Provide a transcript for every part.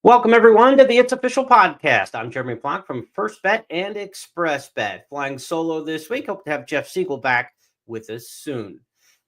Welcome, everyone, to the It's Official podcast. I'm Jeremy Plonk from First Bet and Express Bet. Flying solo this week. Hope to have Jeff Siegel back with us soon.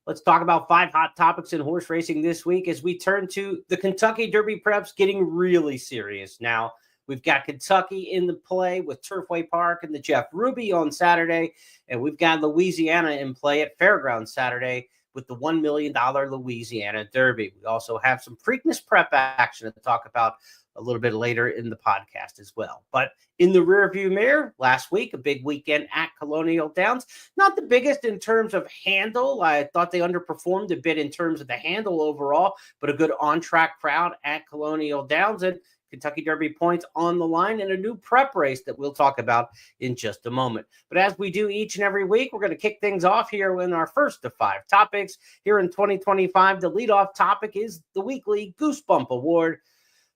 Let's talk about 5 hot topics in horse racing this week as we turn to the Kentucky Derby preps getting really serious now. We've got Kentucky in the play with Turfway Park and the Jeff Ruby on Saturday, and we've got Louisiana in play at Fairgrounds Saturday with the $1 million Louisiana Derby. We also have some Preakness prep action to talk about a little bit later in the podcast as well. But in the rearview mirror, last week, a big weekend at Colonial Downs. Not the biggest in terms of handle. I thought they underperformed a bit in terms of the handle overall, but a good on-track crowd at Colonial Downs. And Kentucky Derby points on the line and a new prep race that we'll talk about in just a moment. But as we do each and every week, we're going to kick things off here in our first of 5 topics. Here in 2025, the leadoff topic is the weekly Goosebump Award.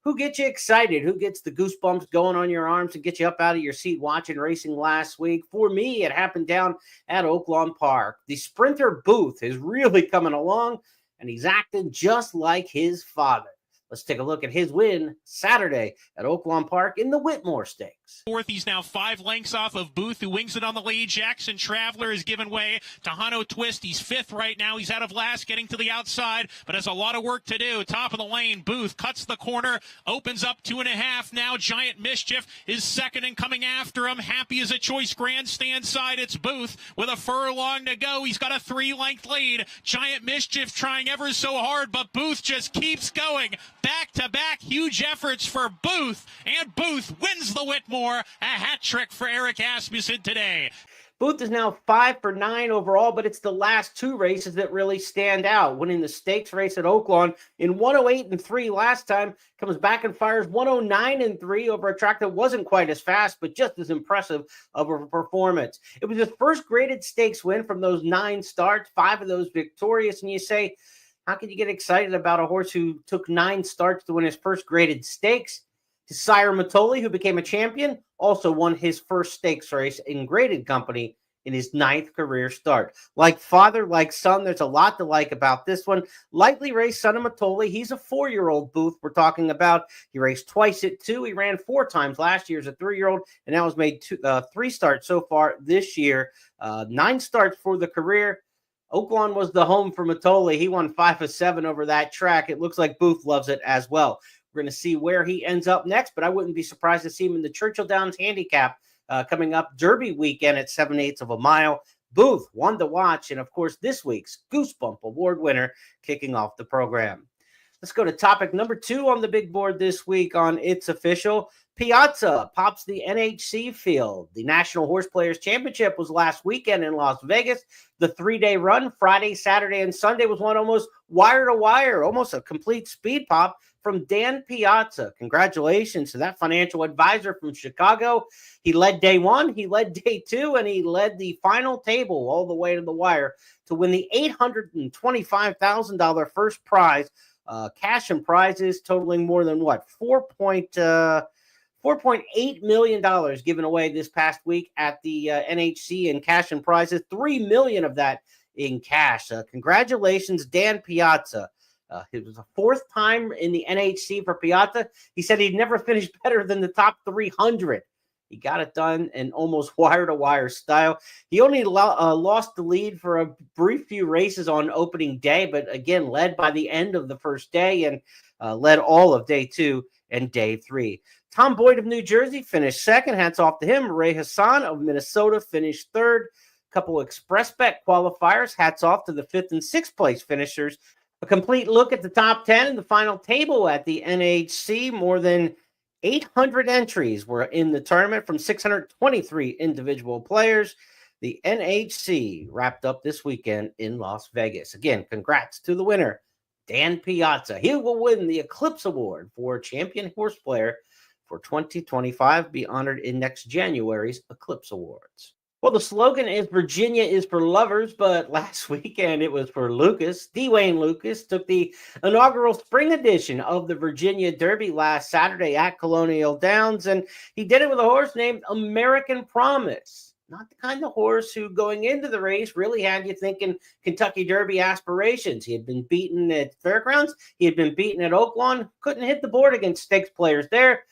Who gets you excited? Who gets the goosebumps going on your arms and get you up out of your seat watching racing last week? For me, it happened down at Oaklawn Park. The sprinter Booth is really coming along, and he's acting just like his father. Let's take a look at his win Saturday at Oaklawn Park in the Whitmore Stakes. Fourth, he's now 5 lengths off of Booth, who wings it on the lead. Jackson Traveler has given way to Hano Twist. He's 5th right now. He's out of last, getting to the outside, but has a lot of work to do. Top of the lane, Booth cuts the corner, opens up 2.5 now. Giant Mischief is second and coming after him. Happy as a Choice grandstand side. It's Booth with a furlong to go. He's got a 3-length lead. Giant Mischief trying ever so hard, but Booth just keeps going. Back-to-back huge efforts for Booth, and Booth wins the Whitmore. A hat trick for Eric Asmussen today. Booth is now 5 for 9 overall, but it's the last 2 races that really stand out. Winning the stakes race at Oaklawn in 108-3 last time, comes back and fires 109-3 over a track that wasn't quite as fast, but just as impressive of a performance. It was his first graded stakes win from those 9 starts, 5 of those victorious, and you say, how can you get excited about a horse who took 9 starts to win his first graded stakes? His sire, Matoli, who became a champion, also won his first stakes race in graded company in his 9th career start. Like father, like son, there's a lot to like about this one. Lightly raced son of Matoli. He's a 4-year-old Booth we're talking about. He raced twice at 2. He ran 4 times last year as a 3-year-old, and now has made 3 starts so far this year. 9 starts for the career. Oaklawn was the home for Matoli. He won 5 of 7 over that track. It looks like Booth loves it as well. We're going to see where he ends up next, but I wouldn't be surprised to see him in the Churchill Downs Handicap coming up Derby weekend at 7/8 of a mile. Booth, one to watch, and of course this week's Goosebump Award winner kicking off the program. Let's go to topic number 2 on the big board this week on It's Official. Piazza pops the NHC field. The National Horse Players Championship was last weekend in Las Vegas. The 3-day run, Friday, Saturday, and Sunday, was one almost wire to wire, almost a complete speed pop from Dan Piazza. Congratulations to that financial advisor from Chicago. He led day 1, he led day 2, and he led the final table all the way to the wire to win the $825,000 first prize. Cash and prizes totaling more than what? $4.8 million given away this past week at the NHC in cash and prizes. $3 million of that in cash. Congratulations, Dan Piazza. It was the 4th time in the NHC for Piazza. He said he'd never finished better than the top 300. He got it done in almost wire-to-wire style. He only lost the lead for a brief few races on opening day, but again, led by the end of the first day and led all of day 2 and day 3. Tom Boyd of New Jersey finished 2nd. Hats off to him. Ray Hassan of Minnesota finished 3rd. Couple Express Bet qualifiers. Hats off to the 5th and 6th place finishers. A complete look at the top 10 and the final table at the NHC. More than 800 entries were in the tournament from 623 individual players. The NHC wrapped up this weekend in Las Vegas. Again, congrats to the winner, Dan Piazza. He will win the Eclipse Award for Champion Horse Player for 2025, be honored in next January's Eclipse Awards. Well, the slogan is Virginia is for lovers, but last weekend it was for Lucas. Dwayne Lucas took the inaugural spring edition of the Virginia Derby last Saturday at Colonial Downs, and he did it with a horse named American Promise. not the kind of horse who going into the race really had you thinking Kentucky Derby aspirations. He had been beaten at Fairgrounds. He had been beaten at Oaklawn. Couldn't hit the board against stakes players there.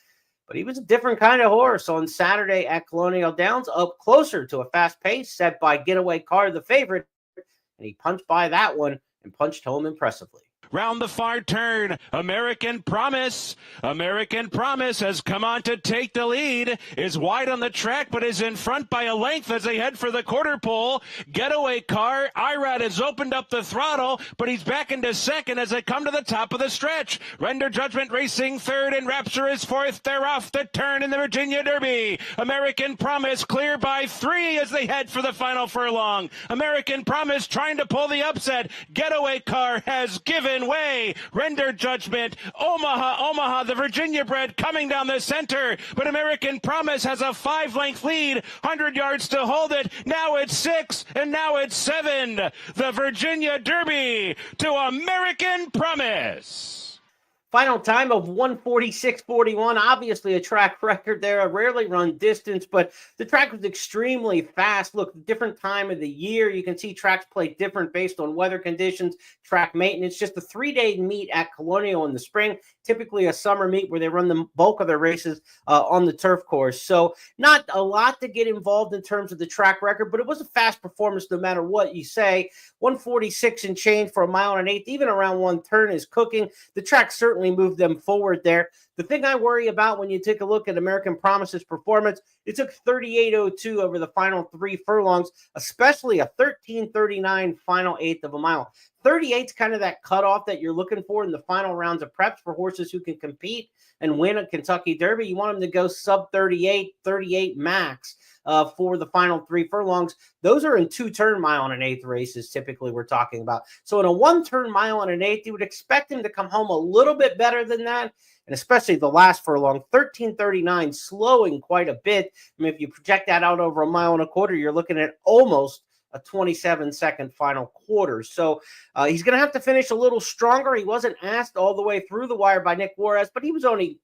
But he was a different kind of horse on Saturday at Colonial Downs, up closer to a fast pace set by Getaway Car, the favorite. And he punched by that one and punched home impressively. Round the far turn, American Promise. American Promise has come on to take the lead, is wide on the track, but is in front by a length as they head for the quarter pole. Getaway Car, Irad has opened up the throttle, but he's back into second as they come to the top of the stretch. Render Judgment racing third, and Rapture is fourth. They're off the turn in the Virginia Derby. American Promise clear by 3 as they head for the final furlong. American Promise trying to pull the upset. Getaway Car has given way. Render Judgment, Omaha, the Virginia bred coming down the center, but American Promise has a 5-length lead, 100 yards to hold it. Now it's 6, and now it's 7. The Virginia Derby to American Promise. Final time of 1:46.41. Obviously a track record there, a rarely run distance, but the track was extremely fast. Look, different time of the year. You can see tracks play different based on weather conditions, track maintenance. Just a 3-day meet at Colonial in the spring, typically a summer meet where they run the bulk of their races on the turf course. So not a lot to get involved in terms of the track record, but it was a fast performance no matter what you say. 146 and change for a mile and an eighth, even around one turn is cooking. The track certainly moved them forward there. The thing I worry about when you take a look at American Promise's performance, it took 38.02 over the final 3 furlongs, especially a 13.39 final eighth of a mile. 38 is kind of that cutoff that you're looking for in the final rounds of preps for horses who can compete and win a Kentucky Derby. You want them to go sub 38, 38 max for the final 3 furlongs. Those are in 2-turn mile and an eighth races, typically we're talking about. So in a 1-turn mile and an eighth, you would expect him to come home a little bit better than that. And especially the last furlong, 13.39, slowing quite a bit. I mean, if you project that out over a mile and a quarter, you're looking at almost a 27-second final quarter. So he's going to have to finish a little stronger. He wasn't asked all the way through the wire by Nick Juarez, but he was only,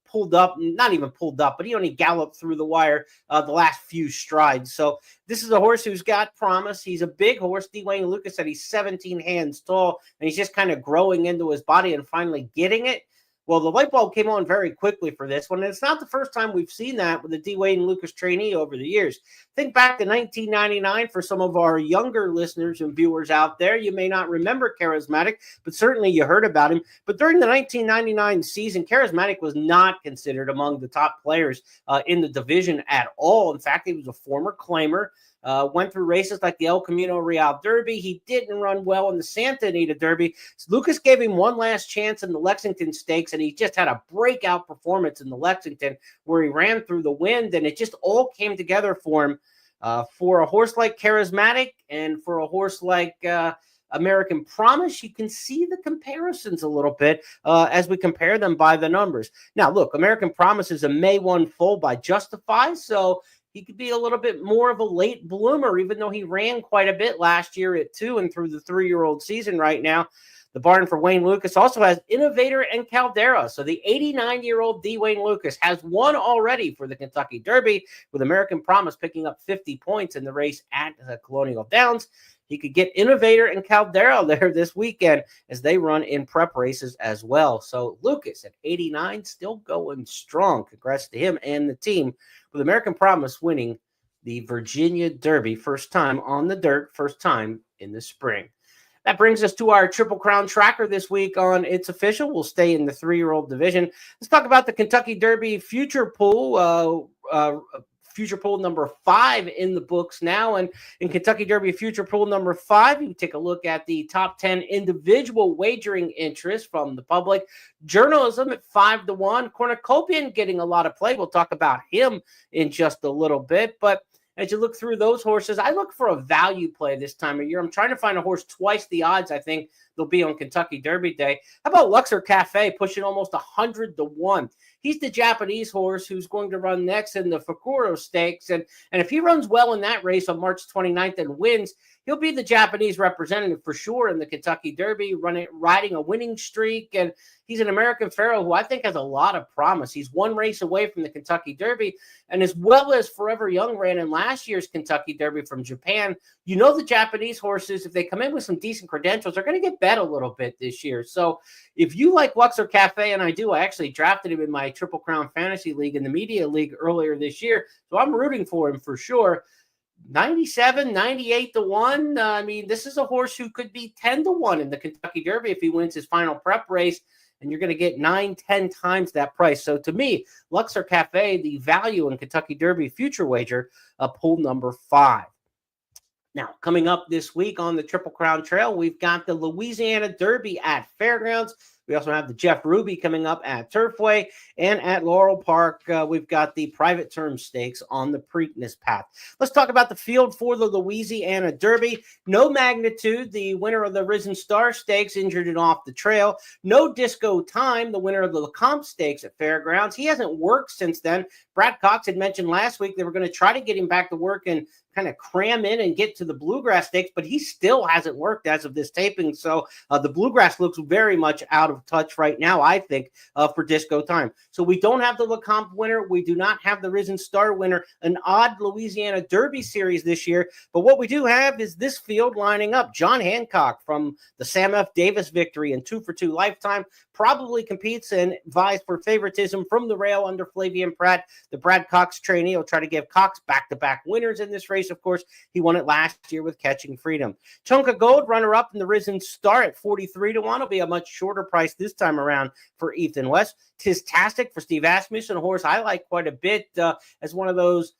pulled up, not even pulled up, but he only galloped through the wire the last few strides. So this is a horse who's got promise. He's a big horse. D. Wayne Lucas said he's 17 hands tall, and he's just kind of growing into his body and finally getting it. Well, the light bulb came on very quickly for this one, and it's not the first time we've seen that with the D. Wayne Lucas trainee over the years. Think back to 1999 for some of our younger listeners and viewers out there. You may not remember Charismatic, but certainly you heard about him. But during the 1999 season, Charismatic was not considered among the top players in the division at all. In fact, he was a former claimer. Went through races like the El Camino Real Derby. He didn't run well in the Santa Anita Derby. So Lucas gave him one last chance in the Lexington Stakes, and he just had a breakout performance in the Lexington where he ran through the wind, and it just all came together for him. For a horse like Charismatic and for a horse like American Promise, you can see the comparisons a little bit as we compare them by the numbers. Now, look, American Promise is a May 1 full by Justify, so he could be a little bit more of a late bloomer, even though he ran quite a bit last year at 2 and through the 3-year-old season right now. The barn for Wayne Lucas also has Innovator and Caldera. So the 89-year-old D. Wayne Lucas has won already for the Kentucky Derby, with American Promise picking up 50 points in the race at the Colonial Downs. He could get Innovator and Caldera there this weekend as they run in prep races as well. So Lucas at 89, still going strong. Congrats to him and the team, with American Promise winning the Virginia Derby, first time on the dirt, first time in the spring. That brings us to our Triple Crown tracker this week on It's Official. We'll stay in the 3-year-old division. Let's talk about the Kentucky Derby future pool. Future pool number 5 in the books now. And in Kentucky Derby future pool number 5, you take a look at the top 10 individual wagering interest from the public. Journalism at 5-1. Cornucopian getting a lot of play. We'll talk about him in just a little bit. But as you look through those horses, I look for a value play this time of year. I'm trying to find a horse twice the odds, I think, they'll be on Kentucky Derby Day. How about Luxor Cafe pushing almost 100-1? He's the Japanese horse who's going to run next in the Fakuro Stakes. And if he runs well in that race on March 29th and wins, he'll be the Japanese representative for sure in the Kentucky Derby, riding a winning streak. And he's an American Pharoah who I think has a lot of promise. He's one race away from the Kentucky Derby. And as well as Forever Young ran in last year's Kentucky Derby from Japan, you know the Japanese horses, if they come in with some decent credentials, are going to get bet a little bit this year. So if you like Luxor Cafe, and I do, I actually drafted him in my Triple Crown Fantasy League in the Media League earlier this year. So I'm rooting for him for sure. 97, 98-1. I mean, this is a horse who could be 10-1 in the Kentucky Derby if he wins his final prep race, and you're going to get 9-10 times that price. So to me, Luxor Cafe, the value in Kentucky Derby future wager, pool number 5. Now, coming up this week on the Triple Crown Trail, we've got the Louisiana Derby at Fairgrounds. We also have the Jeff Ruby coming up at Turfway, and at Laurel Park, we've got the Private Term Stakes on the Preakness Path. Let's talk about the field for the Louisiana Derby. No Magnitude, the winner of the Risen Star Stakes, injured and off the trail. No Disco Time, the winner of the Lecomte Stakes at Fairgrounds. He hasn't worked since then. Brad Cox had mentioned last week they were going to try to get him back to work and kind of cram in and get to the Bluegrass Stakes, but he still hasn't worked as of this taping. So the Bluegrass looks very much out of touch right now, I think, for Disco Time. So we don't have the Lecomte winner. We do not have the Risen Star winner, an odd Louisiana Derby series this year. But what we do have is this field lining up. John Hancock from the Sam F. Davis victory and 2-for-2 Lifetime probably competes and vies for favoritism from the rail under Flavian Pratt. The Brad Cox trainee will try to give Cox back-to-back winners in this race. Of course, he won it last year with Catching Freedom. Chunk of Gold, runner-up in the Risen Star at 43-1. Will be a much shorter price this time around for Ethan West. Tistastic for Steve Asmussen, a horse I like quite a bit as one of those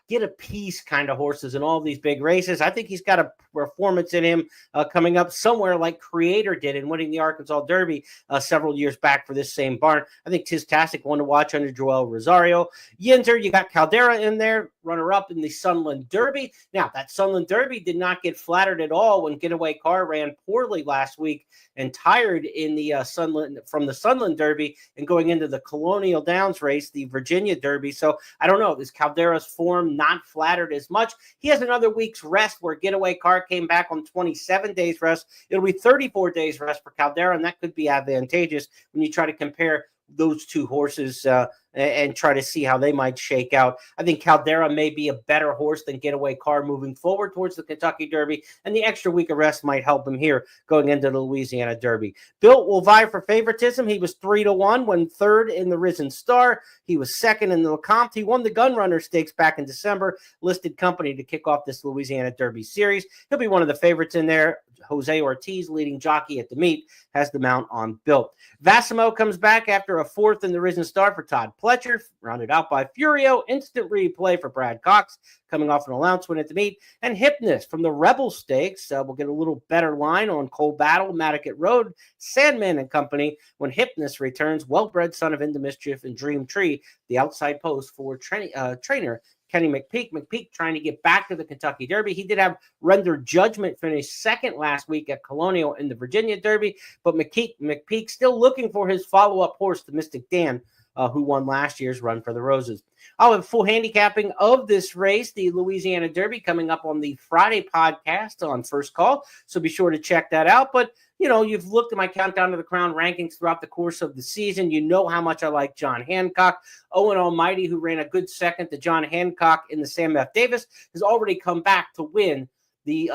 get a piece kind of horses in all these big races. I think he's got a performance in him coming up somewhere like Creator did in winning the Arkansas Derby several years back for this same barn. I think Tistastic, one to watch under Joel Rosario. Yinzer, you got Caldera in there, runner-up in the Sunland Derby. Now, that Sunland Derby did not get flattered at all when Getaway Car ran poorly last week and tired in the Sunland Derby and going into the Colonial Downs race, the Virginia Derby. So I don't know, is Caldera's form not flattered as much? He has another week's rest where Getaway Car came back on 27 days rest. It'll be 34 days rest for Caldera, and that could be advantageous when you try to compare those two horses and try to see how they might shake out. I think Caldera may be a better horse than Getaway Car moving forward towards the Kentucky Derby, and the extra week of rest might help him here going into the Louisiana Derby. Built will vie for favoritism. He was 3-1 when third in the Risen Star. He was second in the Lecomte. He won the Gunrunner Stakes back in December, listed company to kick off this Louisiana Derby series. He'll be one of the favorites in there. Jose Ortiz, leading jockey at the meet, has the mount on Built. Vassimo comes back after a fourth in the Risen Star for Todd Pletcher, rounded out by Furio. Instant replay for Brad Cox, coming off an allowance win at the meet. And Hypnus from the Rebel Stakes. We'll get a little better line on Cole Battle, Matticat Road, Sandman and Company when Hypnus returns. Well-bred son of Into Mischief and Dream Tree, the outside post for trainer Kenny McPeak. McPeak trying to get back to the Kentucky Derby. He did have Render Judgment finish second last week at Colonial in the Virginia Derby, but McPeak still looking for his follow-up horse, the Mystic Dan, who won last year's Run for the Roses. I'll have full handicapping of this race, the Louisiana Derby, coming up on the Friday podcast on First Call, so be sure to check that out. But you know, you've looked at my Countdown to the Crown rankings throughout the course of the season. You know how much I like John Hancock. Owen Almighty, who ran a good second to John Hancock in the Sam F. Davis, has already come back to win the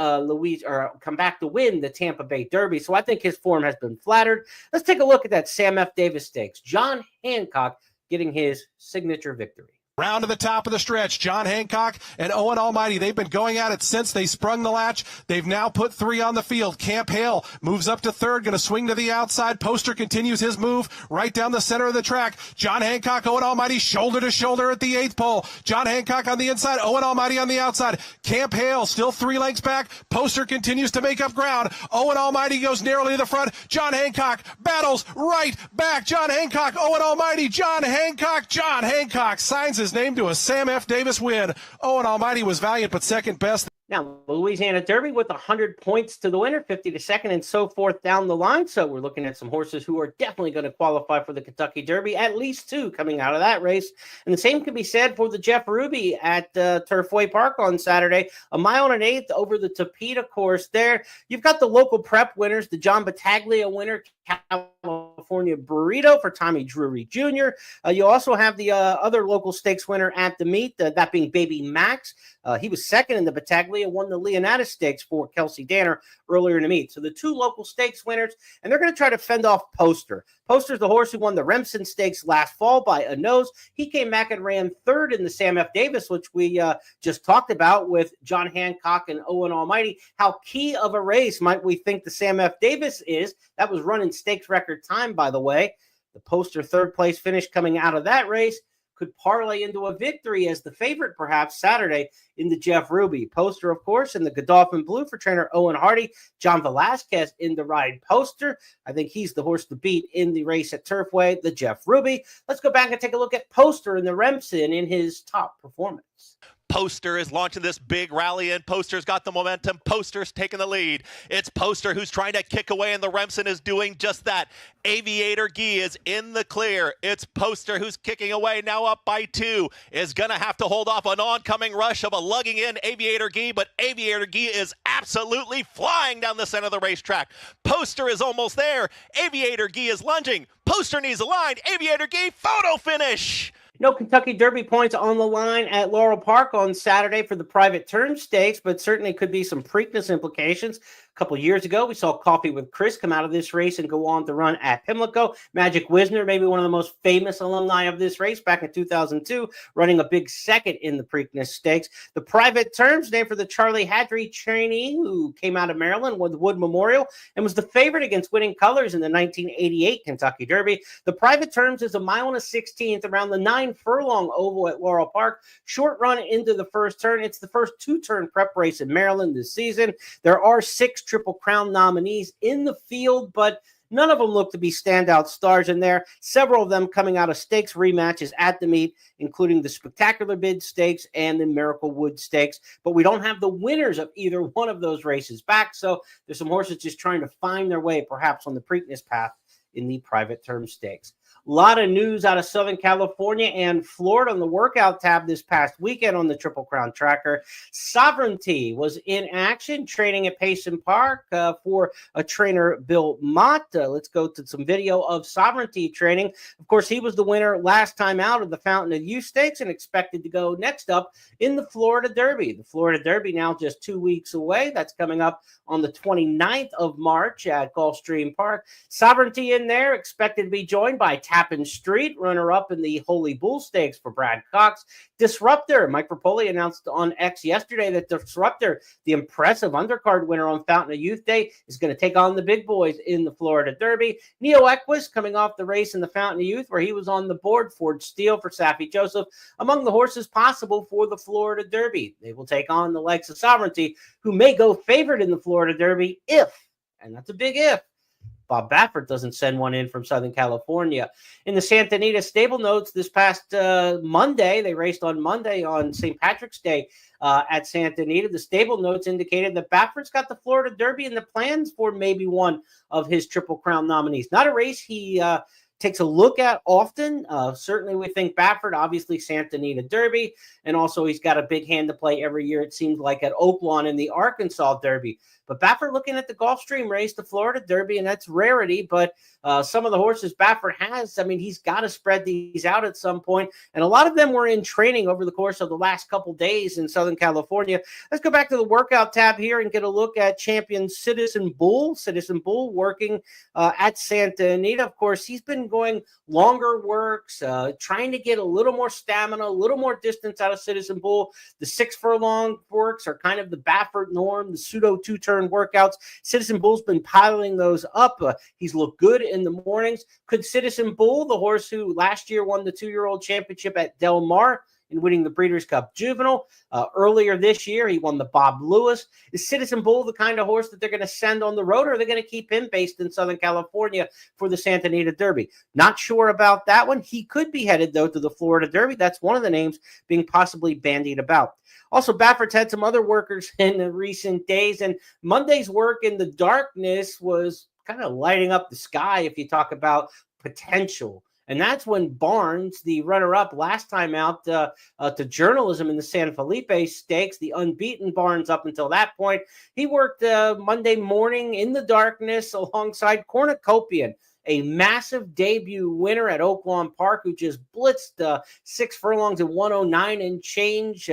Tampa Bay Derby. So I think his form has been flattered. Let's take a look at that Sam F. Davis Stakes. John Hancock getting his signature victory. Round to the top of the stretch, John Hancock and Owen Almighty. They've been going at it since they sprung the latch. They've now put 3 on the field. Camp Hale moves up to third, going to swing to the outside. Poster continues his move right down the center of the track. John Hancock, Owen Almighty, shoulder to shoulder at the 8th pole. John Hancock on the inside, Owen Almighty on the outside. Camp Hale still 3 lengths back. Poster continues to make up ground. Owen Almighty goes narrowly to the front. John Hancock battles right back. John Hancock, Owen Almighty, John Hancock signs his name to a Sam F. Davis win. Owen Almighty was valiant, but second best. Now, the Louisiana Derby with 100 points to the winner, 50 to second, and so forth down the line. So we're looking at some horses who are definitely going to qualify for the Kentucky Derby, at least two coming out of that race. And the same can be said for the Jeff Ruby at Turfway Park on Saturday. A mile and an eighth over the Tapeta course there. You've got the local prep winners, the John Battaglia winner, California Burrito for Tommy Drury Jr. You also have the other local stakes winner at the meet, that being Baby Max. He was second in the Battaglia, won the Leonidas Stakes for Kelsey Danner earlier in the meet. So the two local stakes winners, and they're going to try to fend off Poster. Poster's the horse who won the Remsen Stakes last fall by a nose. He came back and ran third in the Sam F. Davis, which we just talked about with John Hancock and Owen Almighty. How key of a race might we think the Sam F. Davis is? That was running stakes record time, by the way. The Poster third place finish coming out of that race could parlay into a victory as the favorite perhaps Saturday in the Jeff Ruby. Poster, of course, in the Godolphin Blue for trainer Owen Hardy. John Velasquez in the ride Poster. I think he's the horse to beat in the race at Turfway, the Jeff Ruby. Let's go back and take a look at Poster in the Remsen in his top performance. Poster is launching this big rally, and Poster's got the momentum. Poster's taking the lead. It's Poster who's trying to kick away, and the Remsen is doing just that. Aviator Guy is in the clear. It's Poster who's kicking away, now up by 2. Is going to have to hold off an oncoming rush of a lugging in Aviator Guy, but Aviator Guy is absolutely flying down the center of the racetrack. Poster is almost there. Aviator Guy is lunging. Poster needs a line. Aviator Guy, photo finish. No Kentucky Derby points on the line at Laurel Park on Saturday for the private term stakes, but certainly could be some Preakness implications. A couple of years ago, we saw Coffee with Chris come out of this race and go on to run at Pimlico. Magic Wisner, maybe one of the most famous alumni of this race back in 2002, running a big second in the Preakness Stakes. The private terms named for the Charlie Hadry trainee who came out of Maryland with Wood Memorial and was the favorite against Winning Colors in the 1988 Kentucky Derby. The private terms is a mile and a 16th around the 9-furlong oval at Laurel Park. Short run into the first turn. It's the first two-turn prep race in Maryland this season. There are 6 Triple Crown nominees in the field, but none of them look to be standout stars in there. Several of them coming out of stakes rematches at the meet, including the Spectacular Bid Stakes and the Miracle Wood Stakes. But we don't have the winners of either one of those races back, so there's some horses just trying to find their way perhaps on the Preakness path in the private term stakes. A lot of news out of Southern California and Florida on the workout tab this past weekend on the Triple Crown Tracker. Sovereignty was in action, training at Payson Park for a trainer, Bill Mott. Let's go to some video of Sovereignty training. Of course, he was the winner last time out of the Fountain of Youth Stakes and expected to go next up in the Florida Derby. The Florida Derby now just 2 weeks away. That's coming up on the 29th of March at Gulfstream Park. Sovereignty in there, expected to be joined by Tappan Street, runner-up in the Holy Bull Stakes for Brad Cox. Disruptor, Mike Rapoli announced on X yesterday that Disruptor, the impressive undercard winner on Fountain of Youth Day, is going to take on the big boys in the Florida Derby. Neo Equus coming off the race in the Fountain of Youth where he was on the board. Ford Steele for Saffie Joseph, among the horses possible for the Florida Derby. They will take on the likes of Sovereignty, who may go favored in the Florida Derby if, and that's a big if, Bob Baffert doesn't send one in from Southern California. In the Santa Anita stable notes this past Monday, they raced on Monday on St. Patrick's Day at Santa Anita. The stable notes indicated that Baffert's got the Florida Derby and the plans for maybe one of his Triple Crown nominees. Not a race he takes a look at often. Certainly we think Baffert, obviously Santa Anita Derby, and also he's got a big hand to play every year, it seems like, at Oaklawn in the Arkansas Derby. But Baffert looking at the Gulfstream race, the Florida Derby, and that's rarity. But some of the horses Baffert has, I mean, he's got to spread these out at some point. And a lot of them were in training over the course of the last couple days in Southern California. Let's go back to the workout tab here and get a look at champion Citizen Bull. Citizen Bull working at Santa Anita. Of course, he's been going longer works, trying to get a little more stamina, a little more distance out of Citizen Bull. The 6 furlong works are kind of the Baffert norm, the pseudo two-turn workouts. Citizen Bull's been piling those up. He's looked good in the mornings. Could Citizen Bull, the horse who last year won the 2-year-old championship at Del Mar, in winning the Breeders' Cup Juvenile. Earlier this year, he won the Bob Lewis. Is Citizen Bull the kind of horse that they're going to send on the road, or are they going to keep him based in Southern California for the Santa Anita Derby? Not sure about that one. He could be headed, though, to the Florida Derby. That's one of the names being possibly bandied about. Also, Baffert's had some other workers in the recent days, and Monday's work in the darkness was kind of lighting up the sky if you talk about potential. And that's when Barnes, the runner-up last time out to journalism in the San Felipe Stakes, the unbeaten Barnes up until that point, he worked Monday morning in the darkness alongside Cornucopian, a massive debut winner at Oaklawn Park who just blitzed 6 furlongs in 109 and change.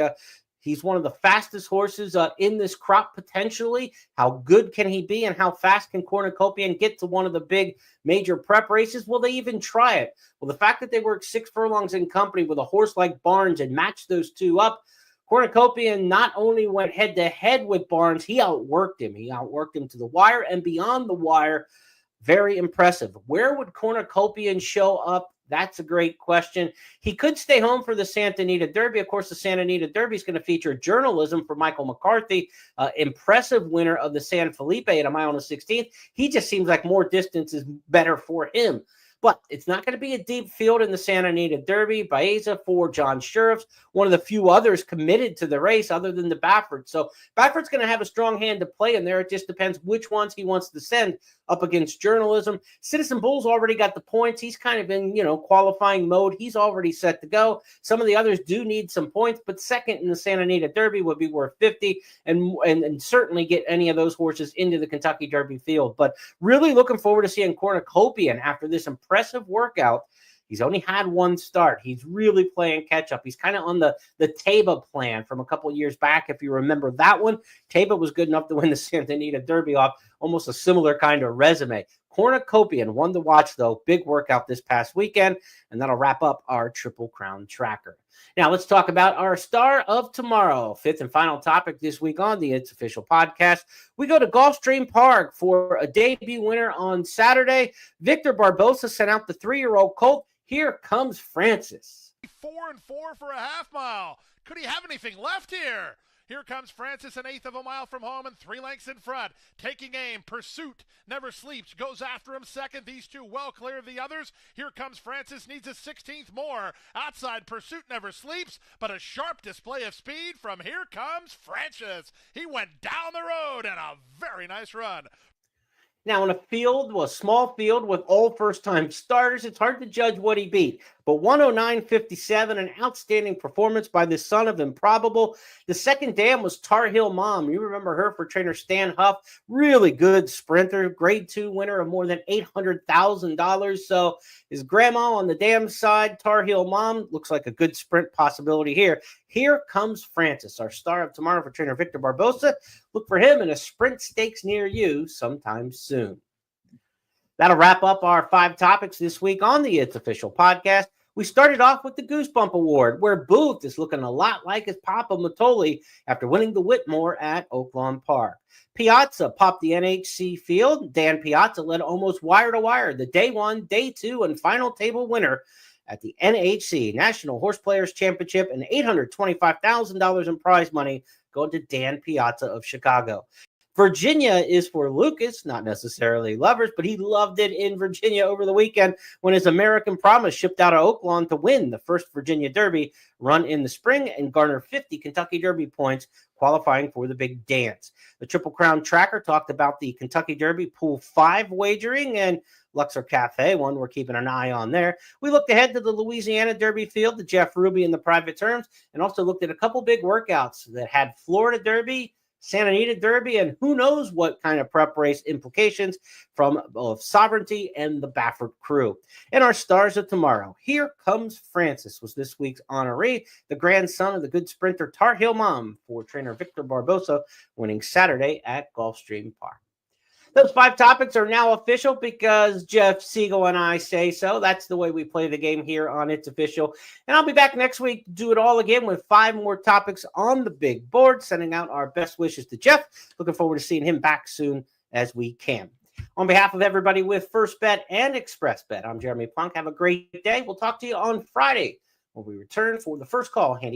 He's one of the fastest horses in this crop potentially. How good can he be, and how fast can Cornucopian get to one of the big major prep races? Will they even try it? Well, the fact that they worked 6 furlongs in company with a horse like Barnes and matched those two up, Cornucopian not only went head-to-head with Barnes, he outworked him. He outworked him to the wire and beyond the wire. Very impressive. Where would Cornucopian show up? That's a great question. He could stay home for the Santa Anita Derby. Of course, the Santa Anita Derby is going to feature journalism for Michael McCarthy, impressive winner of the San Felipe at a mile and a 16th. He just seems like more distance is better for him. But it's not going to be a deep field in the Santa Anita Derby. Baeza for John Sheriffs, one of the few others committed to the race other than the Baffert. So Baffert's going to have a strong hand to play in there. It just depends which ones he wants to send up against journalism. Citizen Bull's already got the points. He's kind of in, qualifying mode. He's already set to go. Some of the others do need some points, but second in the Santa Anita Derby would be worth 50 and certainly get any of those horses into the Kentucky Derby field. But really looking forward to seeing Cornucopian after this impressive workout. He's only had one start. He's really playing catch-up. He's kind of on the Taba plan from a couple of years back, if you remember that one. Taba was good enough to win the Santa Anita Derby off almost a similar kind of resume. Cornucopian, one to watch, though. Big workout this past weekend, and that'll wrap up our Triple Crown tracker. Now, let's talk about our star of tomorrow. Fifth and final topic this week on the It's Official podcast. We go to Gulfstream Park for a debut winner on Saturday. Victor Barbosa sent out the 3-year-old colt. Here comes Francis. 4-4 for a half mile. Could he have anything left here? Here comes Francis, an eighth of a mile from home and 3 lengths in front. Taking aim, Pursuit never sleeps, goes after him second. These two well clear of the others. Here comes Francis, needs a 16th more. Outside, Pursuit never sleeps, but a sharp display of speed from Here Comes Francis. He went down the road and a very nice run. Now, in a small field with all first-time starters, it's hard to judge what he beat. But 109.57, an outstanding performance by the son of Improbable. The second dam was Tar Heel Mom. You remember her for trainer Stan Huff. Really good sprinter, grade 2 winner of more than $800,000. So his grandma on the dam side, Tar Heel Mom, looks like a good sprint possibility here. Here comes Francis, our star of tomorrow for trainer Victor Barbosa. Look for him in a sprint stakes near you sometime soon. That'll wrap up our 5 topics this week on the It's Official podcast. We started off with the Goosebump Award, where Booth is looking a lot like his Papa Matoli after winning the Whitmore at Oaklawn Park. Piazza popped the NHC field. Dan Piazza led almost wire to wire, the day 1, day 2, and final table winner at the NHC National Horse Players Championship, and $825,000 in prize money going to Dan Piazza of Chicago. Virginia is for Lucas, not necessarily lovers, but he loved it in Virginia over the weekend when his American Promise shipped out of Oaklawn to win the first Virginia Derby run in the spring and garner 50 Kentucky Derby points, qualifying for the big dance. The Triple Crown tracker talked about the Kentucky Derby Pool 5 wagering and Luxor Cafe, one we're keeping an eye on there. We looked ahead to the Louisiana Derby field, the Jeff Ruby in the private terms, and also looked at a couple big workouts that had Florida Derby, Santa Anita Derby, and who knows what kind of prep race implications from both Sovereignty and the Baffert crew. And our stars of tomorrow. Here Comes Francis was this week's honoree, the grandson of the good sprinter Tar Heel Mom for trainer Victor Barbosa, winning Saturday at Gulfstream Park. Those 5 topics are now official because Jeff Siegel and I say so. That's the way we play the game here on It's Official. And I'll be back next week to do it all again with 5 more topics on the big board, sending out our best wishes to Jeff. Looking forward to seeing him back soon as we can. On behalf of everybody with First Bet and Express Bet, I'm Jeremy Plonk. Have a great day. We'll talk to you on Friday when we return for the first call. Handy.